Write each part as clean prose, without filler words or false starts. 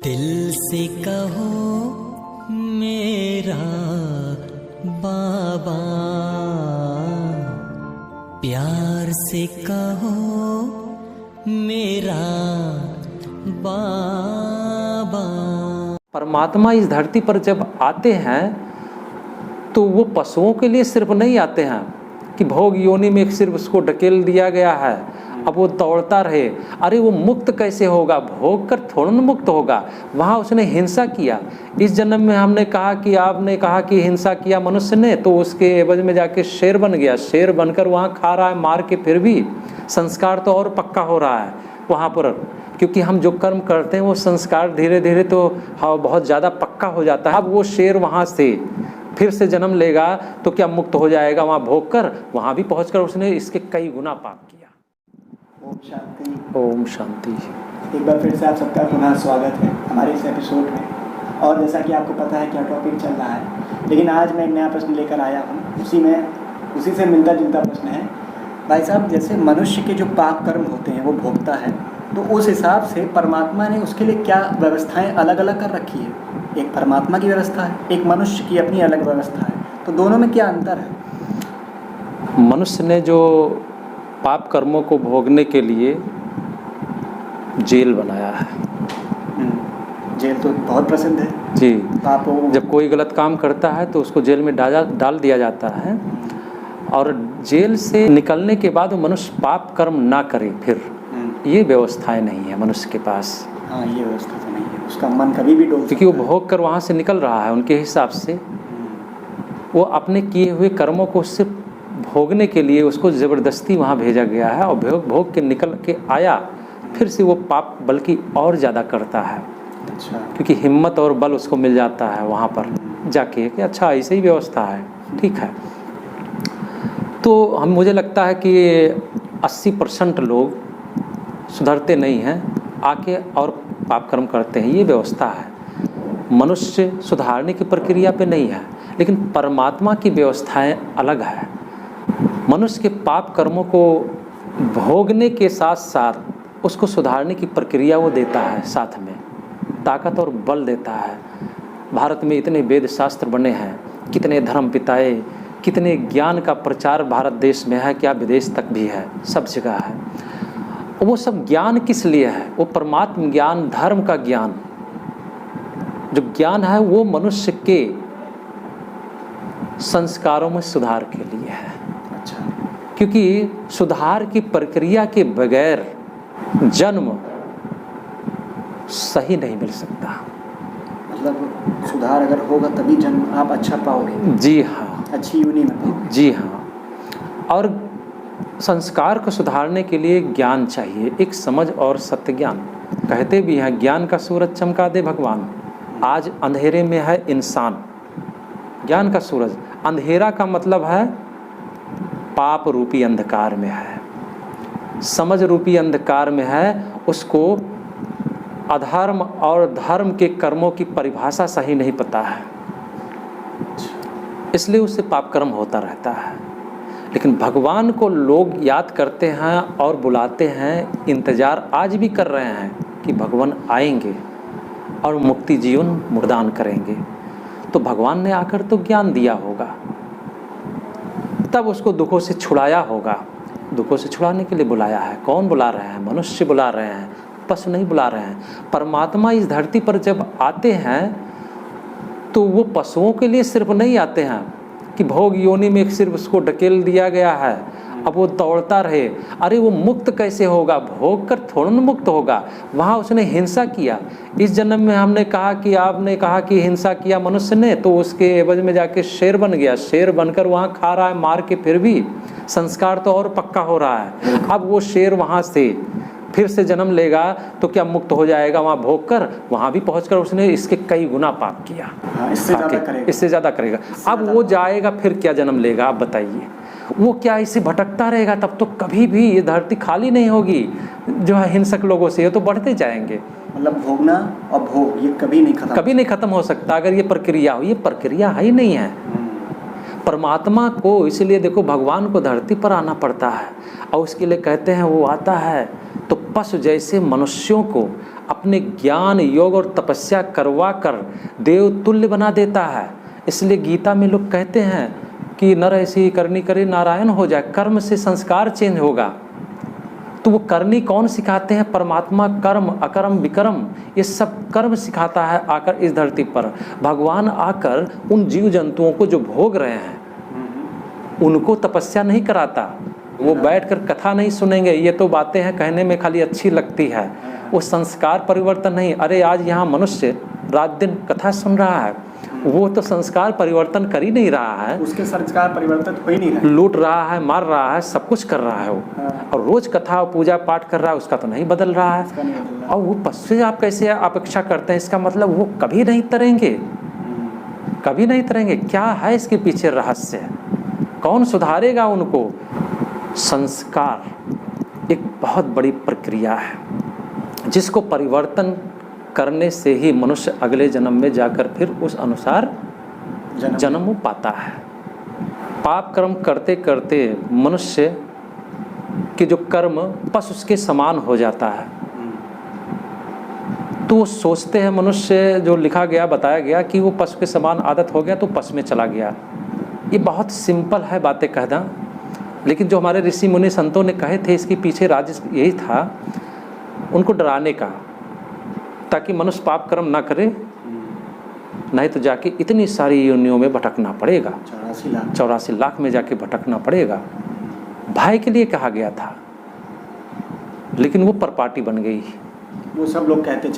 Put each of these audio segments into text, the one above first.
दिल से कहो मेरा बाबा, प्यार से कहो मेरा बाबा। परमात्मा इस धरती पर जब आते हैं तो वो पशुओं के लिए सिर्फ नहीं आते हैं कि भोग योनि में सिर्फ उसको ढकेल दिया गया है, अब वो दौड़ता रहे। अरे वो मुक्त कैसे होगा? भोग कर थोड़ा न मुक्त होगा। वहाँ उसने हिंसा किया। इस जन्म में हमने कहा कि आपने कहा कि हिंसा किया मनुष्य ने, तो उसके एवज में जाके शेर बन गया। शेर बनकर वहाँ खा रहा है मार के, फिर भी संस्कार तो और पक्का हो रहा है वहाँ पर, क्योंकि हम जो कर्म करते हैं वो संस्कार धीरे धीरे तो बहुत ज़्यादा पक्का हो जाता है। अब वो शेर वहाँ से फिर से जन्म लेगा तो क्या मुक्त हो जाएगा? वहाँ भोग कर, वहाँ भी पहुँच कर उसने इसके कई गुना पाप किया। ओम शांति। ओम शांति। एक बार फिर से आप सबका पुनः स्वागत है हमारे इस एपिसोड में। और जैसा कि आपको पता है क्या टॉपिक चल रहा है, लेकिन आज मैं एक नया प्रश्न लेकर आया हूँ। उसी से मिलता जुलता प्रश्न है। भाई साहब, जैसे मनुष्य के जो पाप कर्म होते हैं वो भोगता है, तो उस हिसाब से परमात्मा ने उसके लिए क्या व्यवस्थाएँ अलग अलग कर रखी है? एक परमात्मा की व्यवस्था है, एक मनुष्य की अपनी अलग व्यवस्था है, तो दोनों में क्या अंतर है? मनुष्य ने जो पाप कर्मों को भोगने के लिए जेल बनाया है। जेल तो बहुत प्रसिद्ध है जी। पापों, जब कोई गलत काम करता है तो उसको जेल में डाल दिया जाता है, और जेल से निकलने के बाद वो मनुष्य पाप कर्म ना करे फिर। ये व्यवस्थाएं नहीं है मनुष्य के पास। हाँ, ये व्यवस्था तो नहीं है। उसका मन कभी भी डोल, क्योंकि वो भोग कर वहाँ से निकल रहा है। उनके हिसाब से वो अपने किए हुए कर्मों को सिर्फ भोगने के लिए उसको ज़बरदस्ती वहाँ भेजा गया है, और भोग के निकल के आया फिर से वो पाप बल्कि और ज़्यादा करता है। अच्छा। क्योंकि क्योंकि हिम्मत और बल उसको मिल जाता है वहाँ पर जाके कि अच्छा ऐसे ही व्यवस्था है, ठीक है। तो मुझे लगता है कि 80% लोग सुधरते नहीं हैं, आके और पाप कर्म करते हैं। ये व्यवस्था है। मनुष्य सुधारने की प्रक्रिया पे नहीं है, लेकिन परमात्मा की व्यवस्थाएं अलग है। मनुष्य के पाप कर्मों को भोगने के साथ साथ उसको सुधारने की प्रक्रिया वो देता है, साथ में ताकत और बल देता है। भारत में इतने वेद शास्त्र बने हैं, कितने धर्म पिताए, कितने ज्ञान का प्रचार भारत देश में है, क्या विदेश तक भी है, सब जगह है। वो सब ज्ञान किस लिए है? वो परमात्म ज्ञान, धर्म का ज्ञान, जो ज्ञान है वो मनुष्य के संस्कारों में सुधार के लिए है। अच्छा। क्योंकि सुधार की प्रक्रिया के बगैर जन्म सही नहीं मिल सकता। मतलब सुधार अगर होगा तभी जन्म आप अच्छा पाओगे। जी हाँ, अच्छी यूनि में पाओगे। जी हाँ। और संस्कार को सुधारने के लिए ज्ञान चाहिए, एक समझ और सत्य ज्ञान। कहते भी हैं ज्ञान का सूरज चमका दे भगवान। आज अंधेरे में है इंसान, ज्ञान का सूरज। अंधेरा का मतलब है पाप रूपी अंधकार में है, समझ रूपी अंधकार में है। उसको अधर्म और धर्म के कर्मों की परिभाषा सही नहीं पता है, इसलिए उससे पाप कर्म होता रहता है। लेकिन भगवान को लोग याद करते हैं और बुलाते हैं, इंतजार आज भी कर रहे हैं कि भगवान आएंगे और मुक्ति जीवन प्रदान करेंगे। तो भगवान ने आकर तो ज्ञान दिया होगा, तब उसको दुखों से छुड़ाया होगा। दुखों से छुड़ाने के लिए बुलाया है। कौन बुला रहे हैं? मनुष्य बुला रहे हैं, पशु नहीं बुला रहे हैं। परमात्मा इस धरती पर जब आते हैं तो वो पशुओं के लिए सिर्फ नहीं आते हैं कि भोग योनि में सिर्फ उसको ढकेल दिया गया है, अब वो दौड़ता रहे। अरे वो मुक्त कैसे होगा? भोग कर थोड़ा न मुक्त होगा। वहाँ उसने हिंसा किया। इस जन्म में हमने कहा कि आपने कहा कि हिंसा किया मनुष्य ने, तो उसके एवज में जाके शेर बन गया। शेर बनकर वहाँ खा रहा है मार के, फिर भी संस्कार तो और पक्का हो रहा है। अब वो शेर वहाँ से फिर से जन्म लेगा तो क्या मुक्त हो जाएगा? वहाँ भोग कर, वहाँ भी पहुँच कर उसने इसके कई गुना पाप किया। इससे ज़्यादा करेगा। अब वो जाएगा फिर क्या जन्म लेगा? आप बताइए। वो क्या इसे भटकता रहेगा? तब तो कभी भी ये धरती खाली नहीं होगी जो है हिंसक लोगों से। ये तो बढ़ते जाएंगे। मतलब भोगना और भोग ये कभी नहीं खत्म हो सकता अगर ये प्रक्रिया हो। ये प्रक्रिया है ही नहीं है। परमात्मा को इसलिए देखो भगवान को धरती पर आना पड़ता है, और उसके लिए कहते हैं वो आता है तो पशु जैसे मनुष्यों को अपने ज्ञान योग और तपस्या करवा कर देव तुल्य बना देता है। इसलिए गीता में लोग कहते हैं कि नर ऐसी करनी करे नारायण हो जाए, कर्म से संस्कार चेंज होगा। तो वो करनी कौन सिखाते हैं? परमात्मा। कर्म अकर्म विकर्म ये सब कर्म सिखाता है आकर इस धरती पर। भगवान आकर उन जीव जंतुओं को जो भोग रहे हैं उनको तपस्या नहीं कराता। वो बैठकर कथा नहीं सुनेंगे, ये तो बातें हैं कहने में खाली अच्छी लगती है, वो संस्कार परिवर्तन नहीं। अरे आज यहाँ मनुष्य रात दिन कथा सुन रहा है, वो तो संस्कार परिवर्तन कर ही नहीं रहा है, उसके संस्कार परिवर्तन हो ही नहीं रहा, लूट रहा है, मार रहा है, सब कुछ कर रहा है वो। और रोज कथा और पूजा पाठ कर रहा है, उसका तो नहीं बदल रहा है। और वो पशु से आप कैसे अपेक्षा करते हैं? इसका मतलब वो कभी नहीं तरेंगे, कभी नहीं तरेंगे। क्या है इसके पीछे रहस्य? कौन सुधारेगा उनको? संस्कार एक बहुत बड़ी प्रक्रिया है जिसको परिवर्तन करने से ही मनुष्य अगले जन्म में जाकर फिर उस अनुसार जन्म पाता है। पाप कर्म करते करते मनुष्य के जो कर्म पशु के समान हो जाता है। तो वो सोचते हैं मनुष्य, जो लिखा गया बताया गया कि वो पशु के समान आदत हो गया तो पशु में चला गया। ये बहुत सिंपल है बातें कहना, लेकिन जो हमारे ऋषि मुनि संतों ने कहे थे इसके पीछे राज यही था, उनको डराने का, ताकि मनुष्य पाप कर्म ना करे, नहीं तो जाके इतनी सारी योनियों में भटकना पड़ेगा। 84 लाख में जाके भटकना पड़ेगा। भाई के लिए कहा गया था, लेकिन वो परपाटी बन गई। वो सब लोग कहते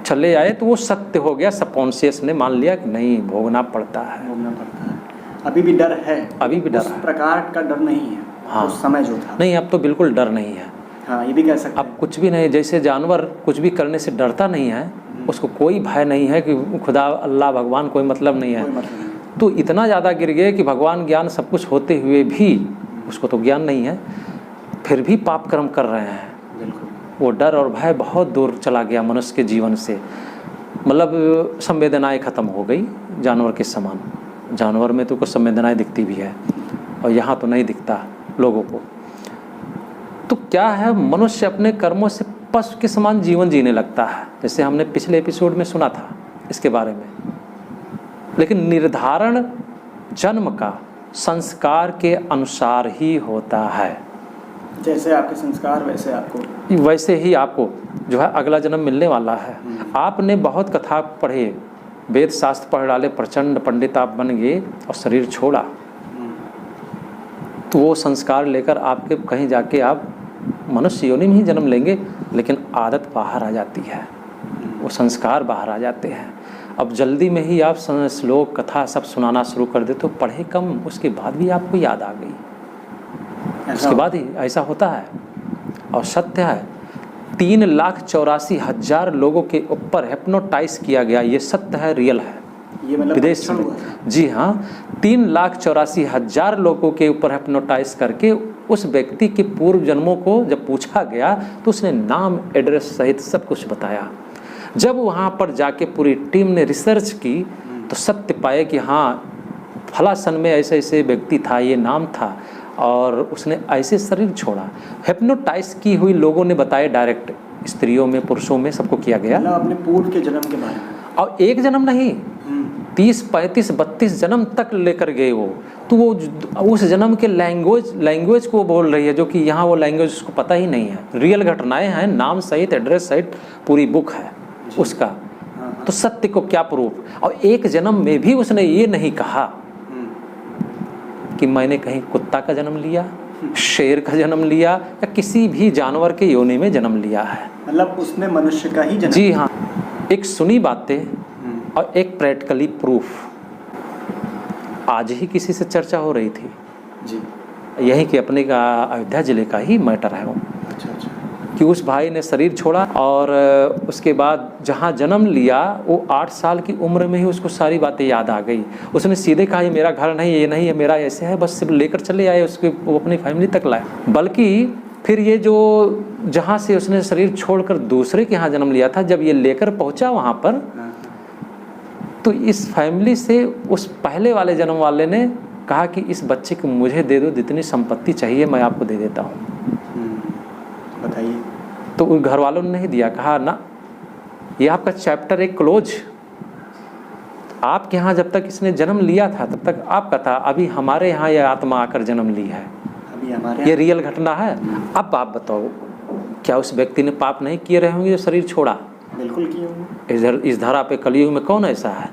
चले आए तो वो सत्य हो गया। सबकॉन्शियस ने मान लिया कि नहीं, भोगना पड़ता है। अभी भी डर है, अभी भी डर उस है, प्रकार का डर नहीं है। हाँ, उस समय जो था नहीं, अब तो बिल्कुल डर नहीं है। हाँ, ये भी कह सकते अब कुछ भी नहीं। जैसे जानवर कुछ भी करने से डरता नहीं है, उसको कोई भय नहीं है कि खुदा अल्लाह भगवान कोई मतलब नहीं है। तो इतना ज़्यादा गिर गए कि भगवान ज्ञान सब कुछ होते हुए भी उसको तो ज्ञान नहीं है, फिर भी पाप कर्म कर रहे हैं। वो डर और भय बहुत दूर चला गया मनुष्य के जीवन से। मतलब संवेदनाएं खत्म हो गई जानवर के समान। जानवर में तो कुछ संवेदनाएं दिखती भी है और यहाँ तो नहीं दिखता लोगों को। तो क्या है, मनुष्य अपने कर्मों से पशु के समान जीवन जीने लगता है, जैसे हमने पिछले एपिसोड में सुना था इसके बारे में। लेकिन निर्धारण जन्म का संस्कार के अनुसार ही होता है। जैसे आपके संस्कार वैसे ही आपको जो है अगला जन्म मिलने वाला है। आपने बहुत कथा पढ़े, वेद शास्त्र पढ़ डाले, प्रचंड पंडित आप बन गए और शरीर छोड़ा, तो वो संस्कार लेकर आपके कहीं जाके आप मनुष्य योनि में ही जन्म लेंगे, लेकिन आदत बाहर आ जाती है, वो संस्कार बाहर आ जाते हैं। अब जल्दी में ही आप श्लोक कथा सब सुनाना शुरू कर दे तो पढ़े कम, उसके बाद भी आपको याद आ गई, उसके बाद ही ऐसा होता है। और सत्य है, 3,84,000 लोगों के ऊपर हिप्नोटाइज किया गया, ये सत्य है, रियल है। ये मतलब विदेश में, जी हाँ, 3,84,000 लोगों के ऊपर हिप्नोटाइज करके उस व्यक्ति के पूर्व जन्मों को जब पूछा गया तो उसने नाम एड्रेस सहित सब कुछ बताया। जब वहाँ पर जाके पूरी टीम ने रिसर्च की तो सत्य पाए कि हाँ, फला सन में ऐसे ऐसे व्यक्ति था, ये नाम था और उसने ऐसे शरीर छोड़ा। हिप्नोटाइज की हुई लोगों ने बताया डायरेक्ट, स्त्रियों में पुरुषों में सबको किया गया, अपने पूर्व के जन्म के बारे में। और एक जन्म नहीं, 30, 35, 32 जन्म तक लेकर गए वो। तो वो उस जन्म के लैंग्वेज को बोल रही है, जो कि यहाँ वो लैंग्वेज उसको पता ही नहीं है। रियल घटनाएं हैं, नाम सहित एड्रेस सहित पूरी बुक है उसका। तो सत्य को क्या प्रूफ। और एक जन्म में भी उसने ये नहीं कहा कि मैंने कहीं कुत्ता का जन्म लिया, शेर का जन्म लिया या किसी भी जानवर के योनि में जन्म लिया है। मतलब उसने मनुष्य का ही जन्म। जी हाँ, एक सुनी बातें और एक प्रैक्टिकली प्रूफ। आज ही किसी से चर्चा हो रही थी जी, यही कि अपने का अयोध्या जिले का ही मैटर है वो। अच्छा कि उस भाई ने शरीर छोड़ा और उसके बाद जहाँ जन्म लिया वो 8 साल की उम्र में ही उसको सारी बातें याद आ गई। उसने सीधे कहा ये मेरा घर नहीं, ये नहीं है, मेरा ऐसे है, बस सिर्फ लेकर चले आए उसके, वो अपनी फैमिली तक लाए। बल्कि फिर ये जो जहाँ से उसने शरीर छोड़कर दूसरे के यहाँ जन्म लिया था, जब ये लेकर पहुँचा वहाँ पर, तो इस फैमिली से उस पहले वाले जन्म वाले ने कहा कि इस बच्चे को मुझे दे दो, जितनी संपत्ति चाहिए मैं आपको दे देता हूँ। बताइए। तो उन घर वालों ने नहीं दिया, कहा ना ये आपका चैप्टर एक क्लोज। आपके यहाँ जब तक इसने जन्म लिया था तब तक आपका था, अभी हमारे यहाँ ये आत्मा आकर जन्म ली है, अभी हमारे ये रियल घटना है। अब आप बताओ, क्या उस व्यक्ति ने पाप नहीं किए रहे होंगे जो शरीर छोड़ा? बिल्कुल किए होंगे। इस धरा पे कलयुग में कौन ऐसा है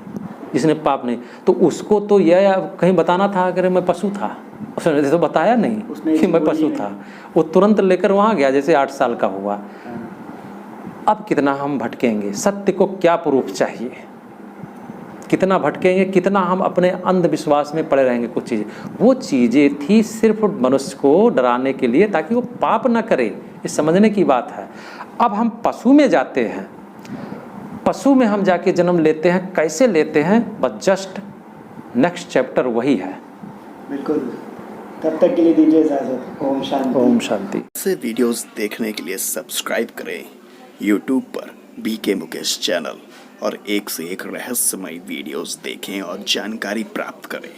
जिसने पाप नहीं? तो उसको तो यह कहीं बताना था अगर मैं पशु था, उसने तो बताया नहीं कि मैं पशु था। वो तुरंत लेकर वहाँ गया जैसे 8 साल का हुआ। अब कितना हम भटकेंगे, सत्य को क्या प्रूफ चाहिए, कितना भटकेंगे, कितना हम अपने अंधविश्वास में पड़े रहेंगे। कुछ चीज़ें, वो चीज़ें थी सिर्फ मनुष्य को डराने के लिए ताकि वो पाप ना करे, ये समझने की बात है। अब हम पशु में जाते हैं, पशु में हम जाके जन्म लेते हैं। कैसे लेते हैं? बस जस्ट नेक्स्ट चैप्टर वही है। बिल्कुल। तब तक के लिए दीजिए इजाजत। ओम शांति। ओम शांति। ऐसे वीडियोस देखने के लिए सब्सक्राइब करें YouTube पर BK मुकेश चैनल और एक से एक रहस्यमय वीडियोस देखें और जानकारी प्राप्त करें।